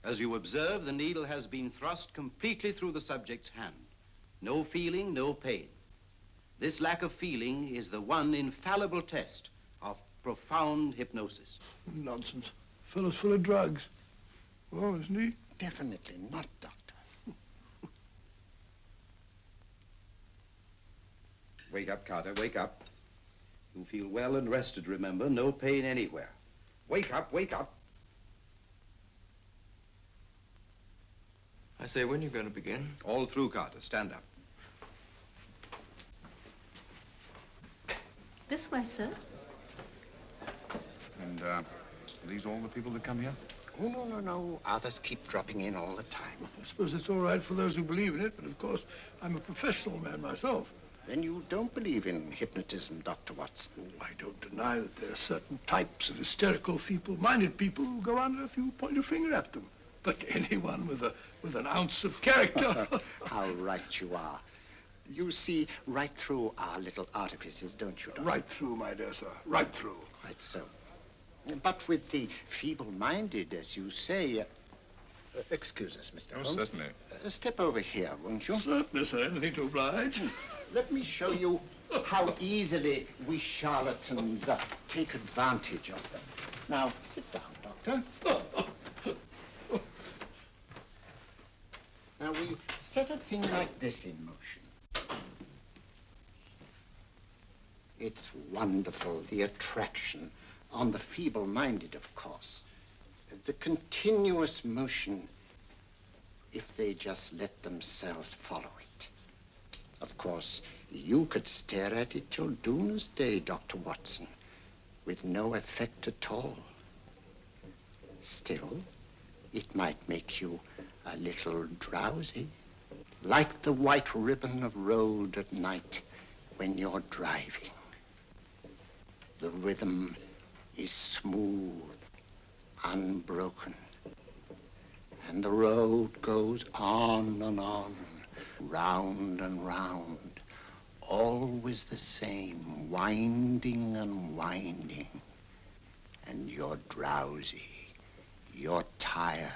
As you observe, the needle has been thrust completely through the subject's hand. No feeling, no pain. This lack of feeling is the one infallible test of profound hypnosis. Nonsense. Fellow's full of drugs. Oh, isn't he? Definitely not, Doctor. Wake up, Carter, wake up. You feel well and rested, remember. No pain anywhere. Wake up, wake up. I say, when are you going to begin? All through, Carter. Stand up. This way, sir. And, are these all the people that come here? Oh, no, no, no. Others keep dropping in all the time. I suppose it's all right for those who believe in it, but of course, I'm a professional man myself. Then you don't believe in hypnotism, Dr. Watson? Oh, I don't deny that there are certain types of hysterical, feeble-minded people who go under if you point your finger at them. But anyone with an ounce of character... How right you are. You see right through our little artifices, don't you, Doctor? Right through, my dear sir. Right through. Quite so. But with the feeble-minded, as you say... excuse us, Mr. Holmes. Certainly. Step over here, won't you? Certainly, sir. Anything to oblige. Let me show you how easily we charlatans take advantage of them. Now, sit down, Doctor. Now, we set a thing like this in motion. It's wonderful, the attraction on the feeble-minded, of course. The continuous motion, if they just let themselves follow it. Of course, you could stare at it till doomsday, Dr. Watson, with no effect at all. Still, it might make you a little drowsy, like the white ribbon of road at night when you're driving. The rhythm is smooth, unbroken, and the road goes on and on, round and round, always the same, winding and winding. And you're drowsy, you're tired.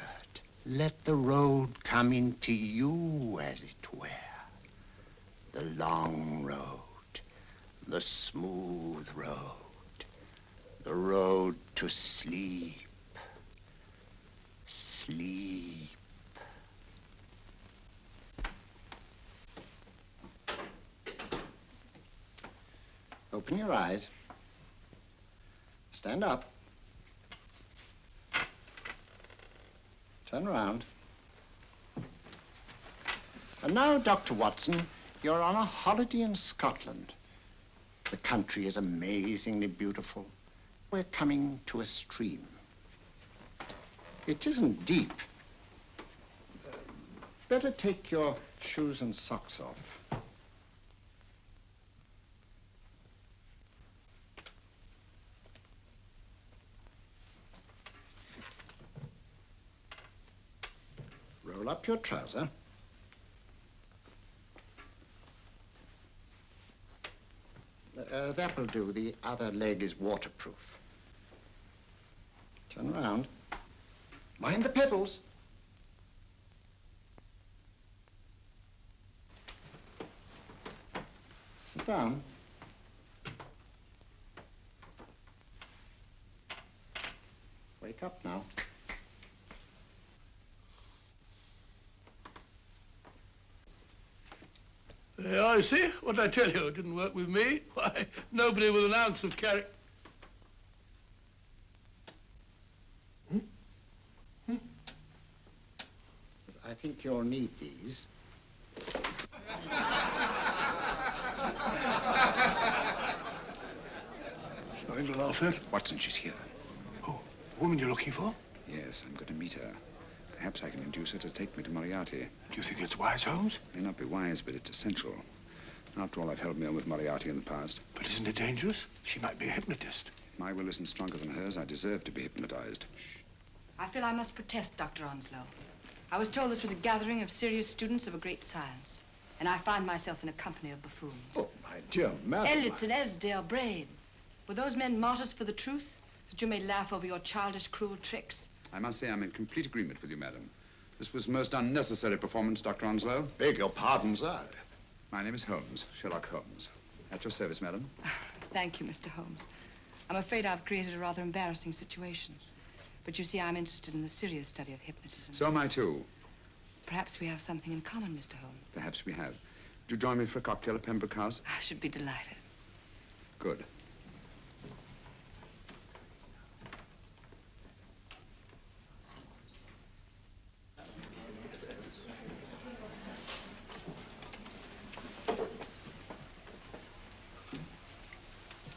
Let the road come into you, as it were. The long road, the smooth road, the road to sleep. Sleep. Open your eyes. Stand up. Turn around. And now, Dr. Watson, you're on a holiday in Scotland. The country is amazingly beautiful. We're coming to a stream. It isn't deep. Better take your shoes and socks off. Roll up your trouser. That will do. The other leg is waterproof. Turn around. Mind the pebbles. Sit down. Wake up now. Yeah, you see? What did I tell you? It didn't work with me. Why, nobody with an ounce of character. I think you'll need these. Nothing to laugh at. Watson, she's here. Oh, the woman you're looking for? Yes, I'm going to meet her. Perhaps I can induce her to take me to Moriarty. Do you think it's wise, Holmes? It may not be wise, but it's essential. After all, I've held me on with Moriarty in the past. But isn't it dangerous? She might be a hypnotist. If my will isn't stronger than hers, I deserve to be hypnotized. I feel I must protest, Dr. Onslow. I was told this was a gathering of serious students of a great science, and I find myself in a company of buffoons. Oh, my dear madam. Elliots and Esdale Braid. Were those men martyrs for the truth, that you may laugh over your childish, cruel tricks? I must say I'm in complete agreement with you, madam. This was most unnecessary performance, Dr. Onslow. Beg your pardon, sir. My name is Holmes, Sherlock Holmes. At your service, madam. Thank you, Mr. Holmes. I'm afraid I've created a rather embarrassing situation. But you see, I'm interested in the serious study of hypnotism. So am I, too. Perhaps we have something in common, Mr. Holmes. Perhaps we have. Do you join me for a cocktail at Pembroke House? I should be delighted. Good.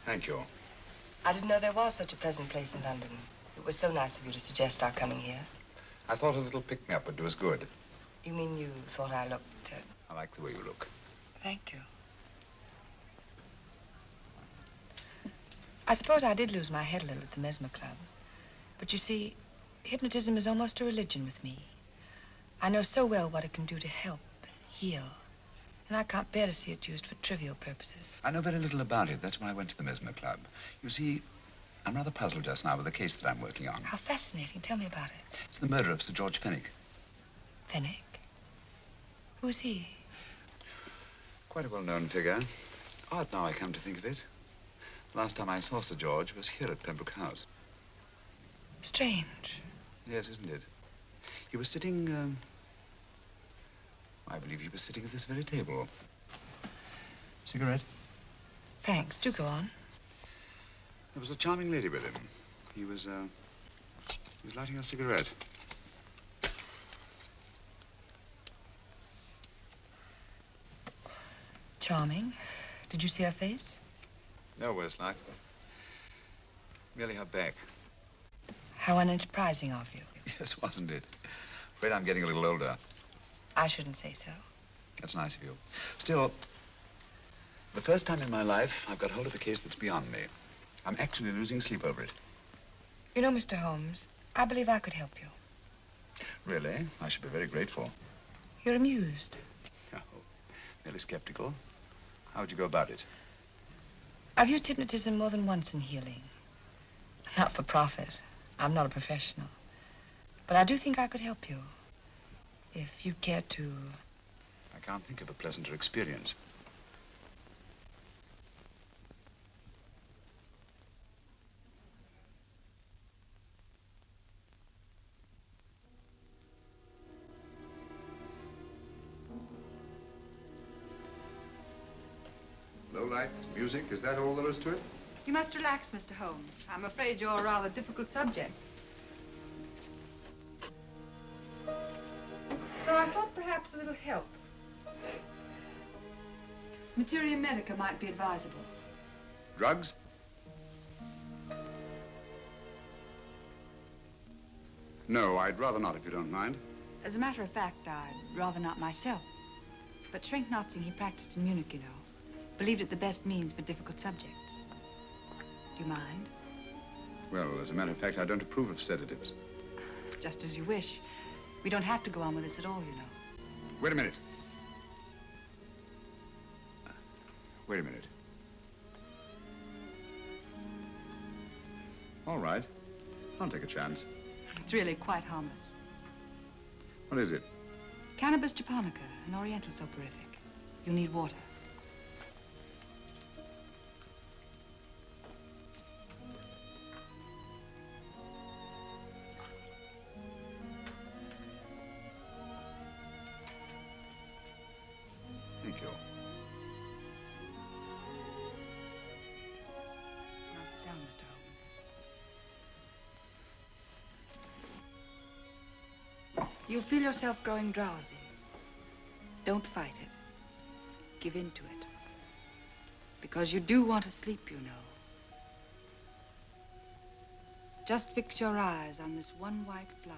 Thank you. I didn't know there was such a pleasant place in London. It was so nice of you to suggest our coming here. I thought a little picking-up would do us good. You mean you thought I looked... I like the way you look. Thank you. I suppose I did lose my head a little at the Mesmer Club. But you see, hypnotism is almost a religion with me. I know so well what it can do to help and heal. And I can't bear to see it used for trivial purposes. I know very little about it. That's why I went to the Mesmer Club. You see, I'm rather puzzled just now with the case that I'm working on. How fascinating. Tell me about it. It's the murder of Sir George Fenwick. Fenwick? Who's he? Quite a well-known figure. Odd now I come to think of it. The last time I saw Sir George was here at Pembroke House. Strange. Yes, isn't it? He was sitting, I believe he was sitting at this very table. Cigarette? Thanks. Do go on. There was a charming lady with him. He was lighting a cigarette. Charming. Did you see her face? No worse luck. Merely her back. How unenterprising of you. Yes, wasn't it? Afraid I'm getting a little older. I shouldn't say so. That's nice of you. Still, the first time in my life, I've got hold of a case that's beyond me. I'm actually losing sleep over it. You know, Mr. Holmes, I believe I could help you. Really? I should be very grateful. You're amused. Oh, merely skeptical. How would you go about it? I've used hypnotism more than once in healing. Not for profit. I'm not a professional. But I do think I could help you. If you'd care to... I can't think of a pleasanter experience. Low lights, music, is that all there is to it? You must relax, Mr. Holmes. I'm afraid you're a rather difficult subject. So I thought perhaps a little help. Materia medica might be advisable. Drugs? No, I'd rather not, if you don't mind. As a matter of fact, I'd rather not myself. But Schrenk-Notzing, he practiced in Munich, you know. Believed it the best means for difficult subjects. Do you mind? Well, as a matter of fact, I don't approve of sedatives. Just as you wish. We don't have to go on with this at all, you know. Wait a minute. Wait a minute. All right. I'll take a chance. It's really quite harmless. What is it? Cannabis japonica, an oriental soporific. You'll need water. Thank you. Now sit down, Mr. Holmes. You'll feel yourself growing drowsy. Don't fight it. Give in to it. Because you do want to sleep, you know. Just fix your eyes on this one white flower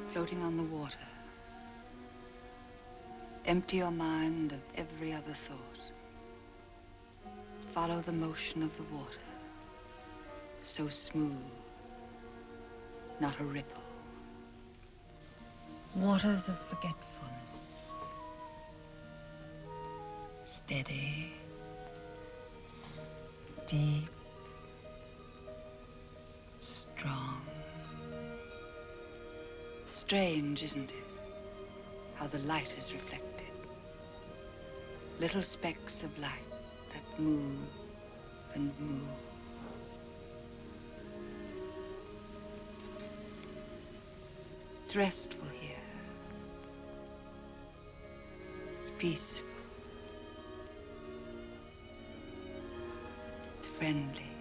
floating on the water. Empty your mind of every other thought. Follow the motion of the water. So smooth, not a ripple. Waters of forgetfulness. Steady, deep, strong. Strange, isn't it? How the light is reflected. Little specks of light that move and move. It's restful here. It's peaceful. It's friendly.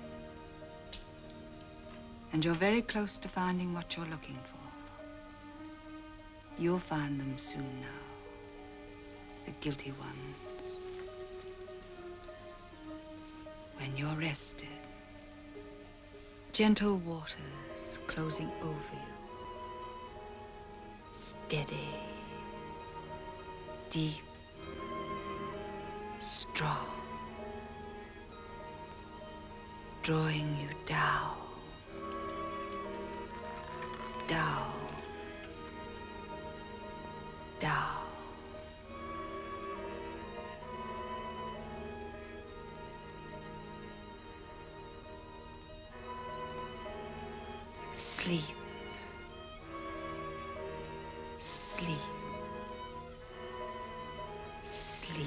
And you're very close to finding what you're looking for. You'll find them soon now. The guilty ones. When you're rested, gentle waters closing over you. Steady, deep, strong. Drawing you down, down, down. Sleep. Sleep. Sleep.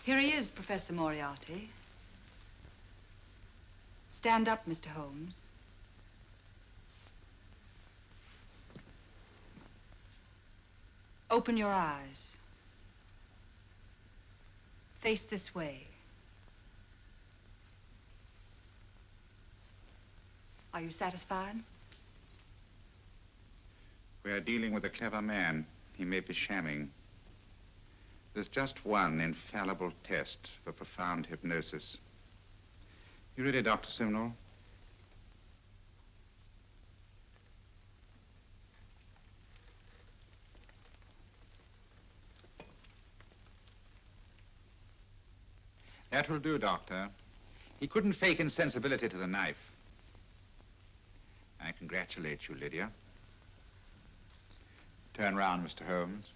Here he is, Professor Moriarty. Stand up, Mr. Holmes. Open your eyes. Face this way. Are you satisfied? We are dealing with a clever man. He may be shamming. There's just one infallible test for profound hypnosis. You ready, Dr. Simnel? That will do, Doctor. He couldn't fake insensibility to the knife. I congratulate you, Lydia. Turn round, Mr. Holmes.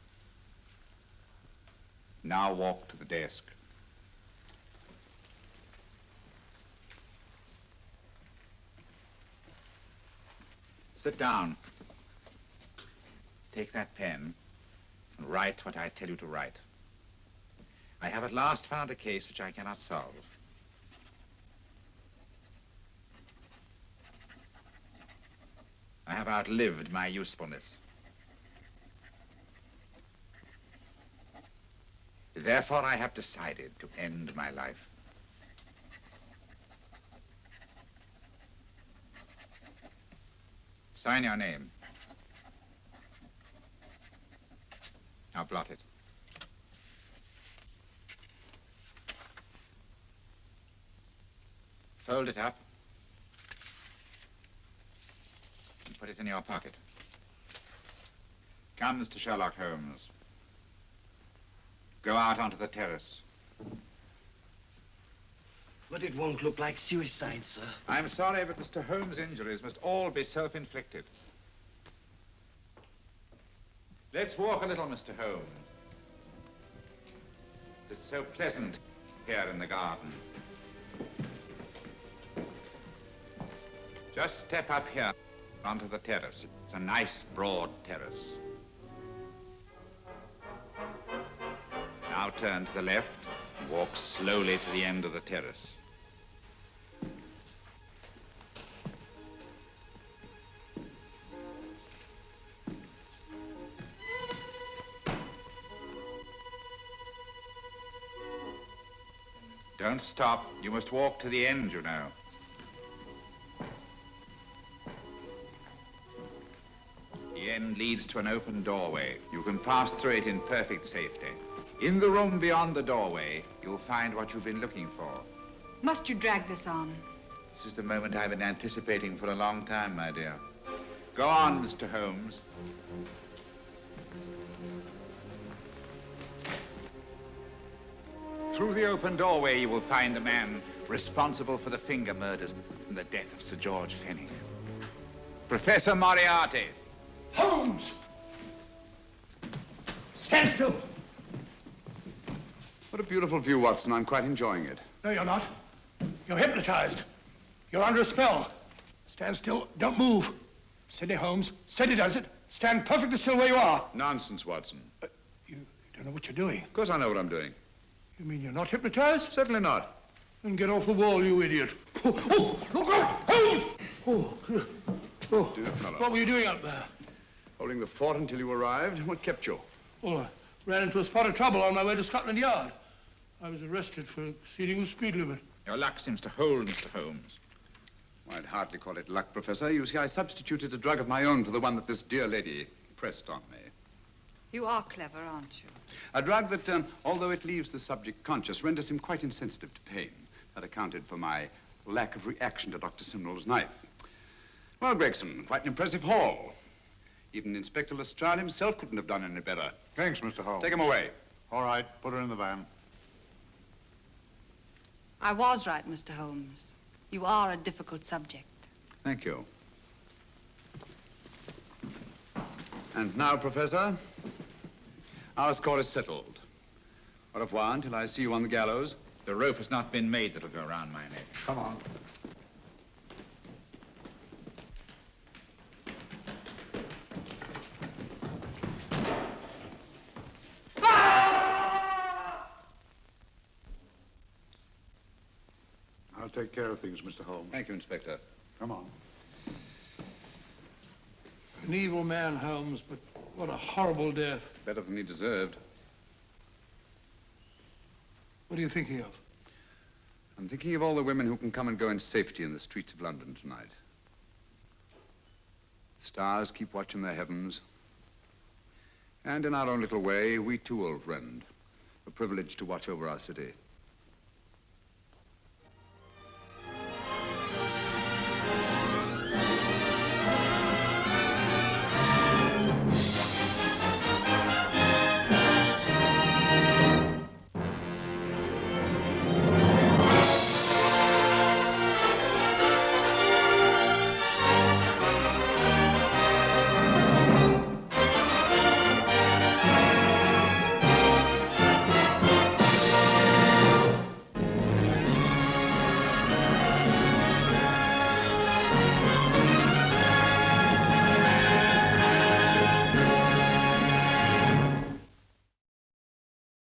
Now walk to the desk. Sit down. Take that pen and write what I tell you to write. I have at last found a case which I cannot solve. I have outlived my usefulness. Therefore, I have decided to end my life. Sign your name. Now blot it. Fold it up and put it in your pocket. Come, Mr. Sherlock Holmes. Go out onto the terrace. But it won't look like suicide, sir. I'm sorry, but Mr. Holmes' injuries must all be self-inflicted. Let's walk a little, Mr. Holmes. It's so pleasant here in the garden. Just step up here onto the terrace. It's a nice, broad terrace. Now turn to the left and walk slowly to the end of the terrace. Don't stop. You must walk to the end, you know. The end leads to an open doorway. You can pass through it in perfect safety. In the room beyond the doorway, you'll find what you've been looking for. Must you drag this on? This is the moment I've been anticipating for a long time, my dear. Go on, Mr. Holmes. Through the open doorway, you will find the man responsible for the finger murders and the death of Sir George Fenwick. Professor Moriarty. Holmes! Stand still. What a beautiful view, Watson. I'm quite enjoying it. No, you're not. You're hypnotized. You're under a spell. Stand still. Don't move. Steady, Holmes. Steady does it. Stand perfectly still where you are. Nonsense, Watson. You don't know what you're doing. Of course I know what I'm doing. You mean you're not hypnotized? Certainly not. Then get off the wall, you idiot. Oh, look out! Holmes! Dear fellow. What were you doing up there? Holding the fort until you arrived. What kept you? Well, I ran into a spot of trouble on my way to Scotland Yard. I was arrested for exceeding the speed limit. Your luck seems to hold, Mr. Holmes. I'd hardly call it luck, Professor. You see, I substituted a drug of my own for the one that this dear lady pressed on me. You are clever, aren't you? A drug that, although it leaves the subject conscious, renders him quite insensitive to pain. That accounted for my lack of reaction to Dr. Simnel's knife. Well, Gregson, quite an impressive haul. Even Inspector Lestrade himself couldn't have done any better. Thanks, Mr. Holmes. Take him away. All right, put her in the van. I was right, Mr. Holmes. You are a difficult subject. Thank you. And now, Professor, our score is settled. Au revoir until I see you on the gallows. The rope has not been made that'll go around my neck. Come on. take care of things, Mr. Holmes. Thank you, Inspector. Come on. An evil man, Holmes, but what a horrible death. Better than he deserved. What are you thinking of? I'm thinking of all the women who can come and go in safety in the streets of London tonight. Stars keep watch in the heavens. And in our own little way, we too, old friend, are privileged to watch over our city.